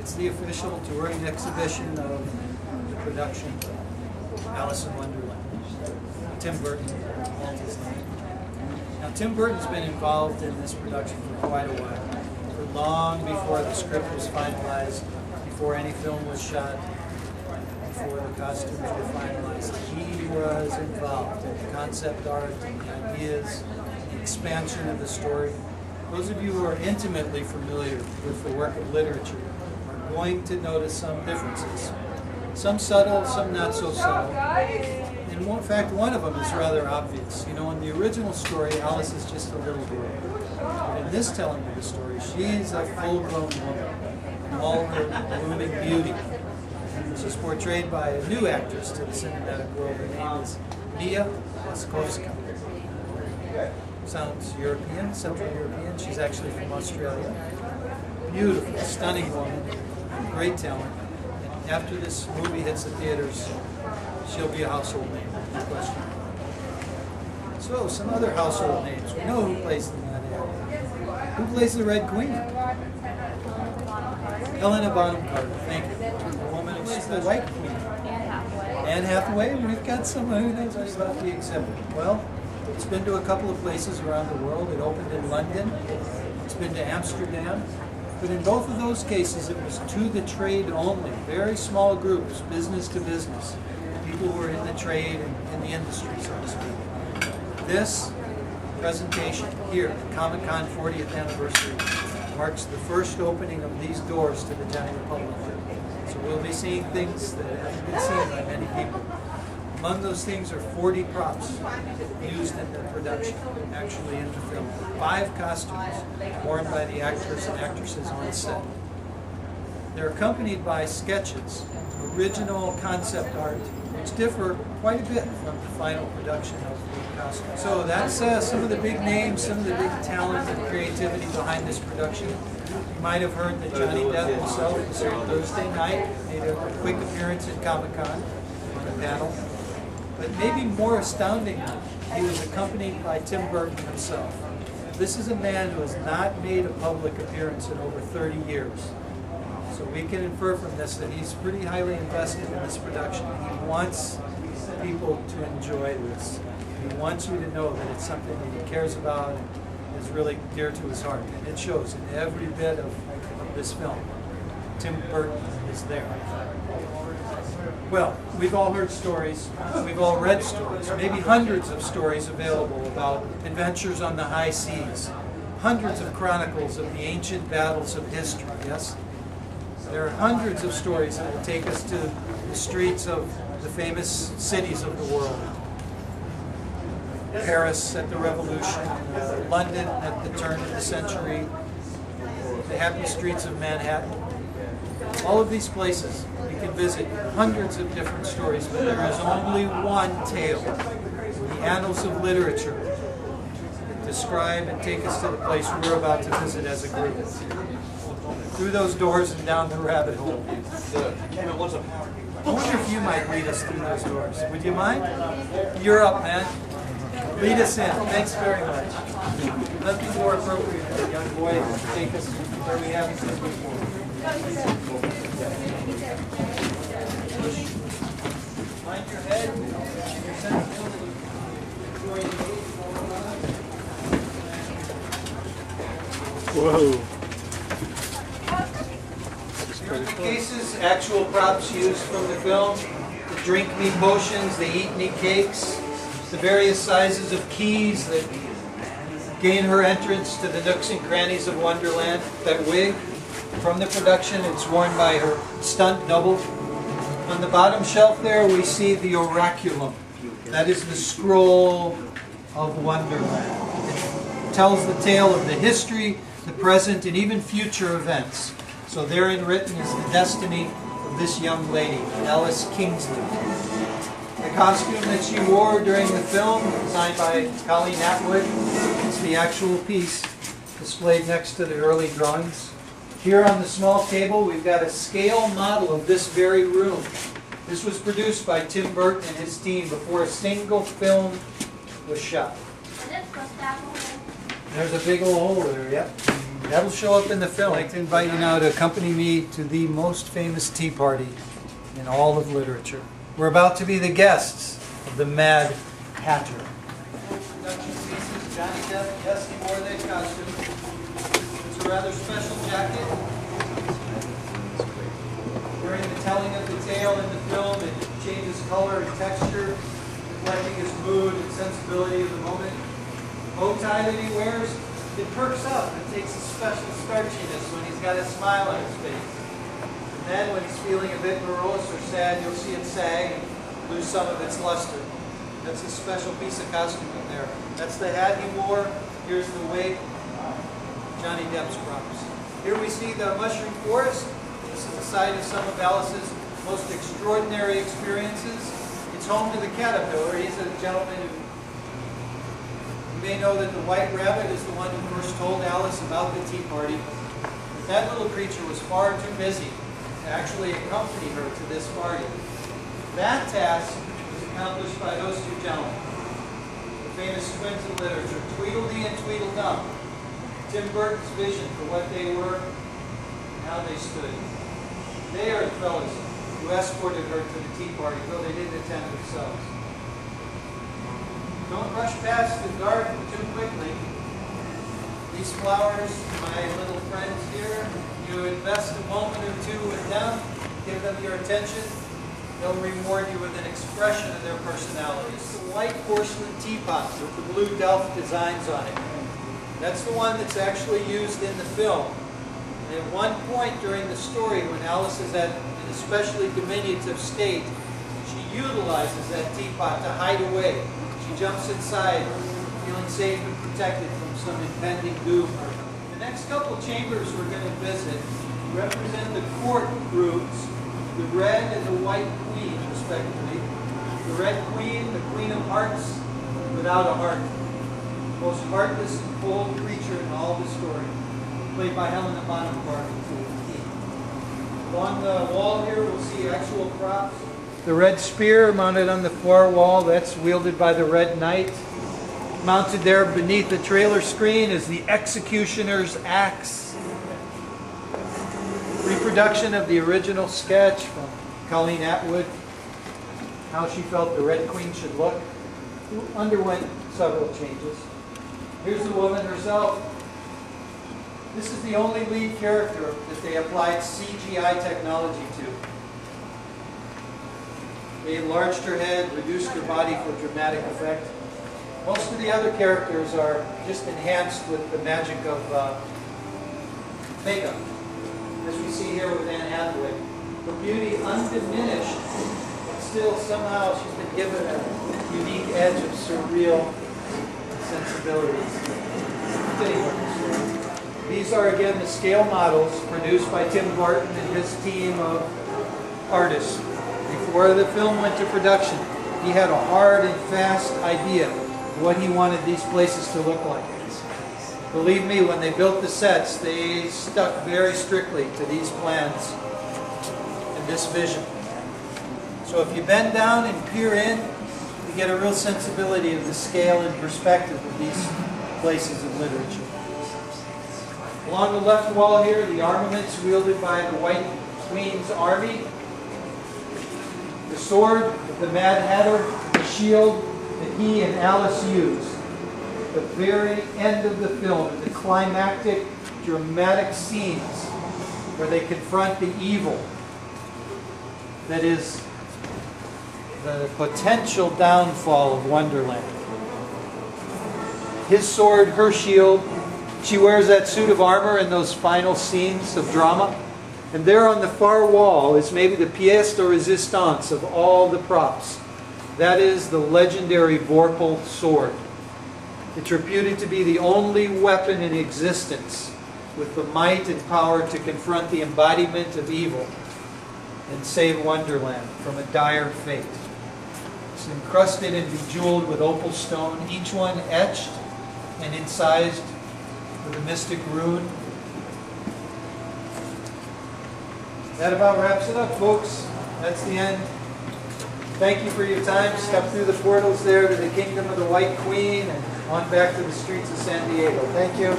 It's the official touring exhibition of the production Alice in Wonderland. Tim Burton, Walt Disney. Now, Tim Burton's been involved in this production for quite a while. For long before the script was finalized, before any film was shot, before the costumes were finalized, he was involved in the concept art, the ideas, the expansion of the story. Those of you who are intimately familiar with the work of literature are going to notice some differences. Some subtle, some not so subtle. In fact, one of them is rather obvious. You know, in the original story, Alice is just a little girl. But in this telling of the story, she's a full-grown woman in all her blooming beauty. She's portrayed by a new actress to the cinematic world. Her name is Mia Wasikowska. Sounds European, Central European. She's actually from Australia. Beautiful, stunning woman, great talent. And after this movie hits the theaters, she'll be a household name, no question. So, some other household names. We know who plays the Mad Ant. Who plays the Red Queen? Helena Bonham Carter, thank you. The woman who plays the White Queen. Anne Hathaway. We've got someone who knows about the exhibit. Well, it's been to a couple of places around the world. It opened in London. It's been to Amsterdam. But in both of those cases, it was to the trade only. Very small groups, business to business. People who are in the trade and in the industry, so to speak. This presentation here at Comic-Con 40th anniversary marks the first opening of these doors to the general public. So we'll be seeing things that haven't been seen by many people. Among those things are 40 props used in the production, actually in the film. 5 costumes worn by the actors and actresses on set. They're accompanied by sketches, original concept art, which differ quite a bit from the final production of the costume. So that's some of the big names, some of the big talent and creativity behind this production. You might have heard that Johnny Depp himself was here Thursday night, made a quick appearance at Comic-Con on a panel. But maybe more astounding, he was accompanied by Tim Burton himself. This is a man who has not made a public appearance in over 30 years. So we can infer from this that he's pretty highly invested in this production. He wants people to enjoy this. He wants you to know that it's something that he cares about and is really dear to his heart. And it shows in every bit of this film. Tim Burton is there. Well, we've all heard stories, we've all read stories, maybe hundreds of stories available about adventures on the high seas, hundreds of chronicles of the ancient battles of history, yes? There are hundreds of stories that will take us to the streets of the famous cities of the world. Paris at the Revolution, London at the turn of the century, the happy streets of Manhattan. All of these places we can visit hundreds of different stories, but there is only one tale in the annals of literature that describe and take us to the place we're about to visit as a group. Through those doors and down the rabbit hole. I wonder if you might lead us through those doors. Would you mind? You're up, man. Lead us in. Thanks very much. Nothing more appropriate than a young boy to take us where we haven't been before. Mind your head and your sensibility. Whoa. Here are the cases, actual props used from the film. The drink me potions, the eat me cakes, the various sizes of keys that gain her entrance to the nooks and crannies of Wonderland. That wig from the production, it's worn by her stunt double. On the bottom shelf there we see the oraculum. That is the scroll of Wonderland. It tells the tale of the history, the present, and even future events. So therein written is the destiny of this young lady, Alice Kingsley. The costume that she wore during the film, designed by Colleen Atwood, is the actual piece displayed next to the early drawings. Here on the small table, we've got a scale model of this very room. This was produced by Tim Burton and his team before a single film was shot. There's a big old hole there, yep. That'll show up in the film. I'd like to invite you now to accompany me to the most famous tea party in all of literature. We're about to be the guests of the Mad Hatter. Production pieces, Johnny Depp, yes, he wore that costume. It's a rather special jacket. During the telling of the tale in the film, it changes color and texture, reflecting his mood and sensibility of the moment. The bow tie that he wears, it perks up and takes a special starchiness when he's got a smile on his face. And then when he's feeling a bit morose or sad, you'll see it sag and lose some of its luster. That's a special piece of costume in there. That's the hat he wore. Here's the wig. Johnny Depp's props. Here we see the mushroom forest. This is the site of some of Alice's most extraordinary experiences. It's home to the caterpillar. He's a gentleman who... You may know that the white rabbit is the one who first told Alice about the tea party. But that little creature was far too busy to actually accompany her to this party. That task was accomplished by those two gentlemen, the famous twins in literature, Tweedledee and Tweedledum. Tim Burton's vision for what they were and how they stood. They are the fellows who escorted her to the tea party, though they didn't attend themselves. Don't rush past the garden too quickly. These flowers, my little friends here, you invest a moment or two with them, give them your attention, they'll reward you with an expression of their personalities. The white porcelain teapot with the blue Delft designs on it. That's the one that's actually used in the film. And at one point during the story, when Alice is at an especially diminutive state, she utilizes that teapot to hide away. She jumps inside, feeling safe and protected from some impending doom. The next couple chambers we're going to visit represent the court groups, the Red and the White Queen, respectively. The Red Queen, the Queen of Hearts, without a heart. The most heartless and cold creature in all the story, played by Helena Bonham. Along the wall here, we'll see actual props. The red spear mounted on the far wall, that's wielded by the Red Knight. Mounted there beneath the trailer screen is the executioner's axe. Reproduction of the original sketch from Colleen Atwood, how she felt the Red Queen should look, who underwent several changes. Here's the woman herself. This is the only lead character that they applied CGI technology to. They enlarged her head, reduced her body for dramatic effect. Most of the other characters are just enhanced with the magic of makeup, as we see here with Anne Hathaway. Her beauty undiminished, but still somehow she's been given a unique edge of surreal sensibilities. These are again the scale models produced by Tim Burton and his team of artists. Before the film went to production, he had a hard and fast idea of what he wanted these places to look like. Believe me, when they built the sets, they stuck very strictly to these plans and this vision. So if you bend down and peer in, you get a real sensibility of the scale and perspective of these places of literature. Along the left wall here, the armaments wielded by the White Queen's army. The sword of the Mad Hatter, the shield that he and Alice use. The very end of the film, the climactic, dramatic scenes where they confront the evil that is the potential downfall of Wonderland. His sword, her shield. She wears that suit of armor in those final scenes of drama. And there on the far wall is maybe the pièce de résistance of all the props. That is the legendary Vorpal sword. It's reputed to be the only weapon in existence with the might and power to confront the embodiment of evil and save Wonderland from a dire fate. It's encrusted and bejeweled with opal stone, each one etched and incised with a mystic rune. That about wraps it up, folks. That's the end. Thank you for your time. Step through the portals there to the Kingdom of the White Queen and on back to the streets of San Diego. Thank you.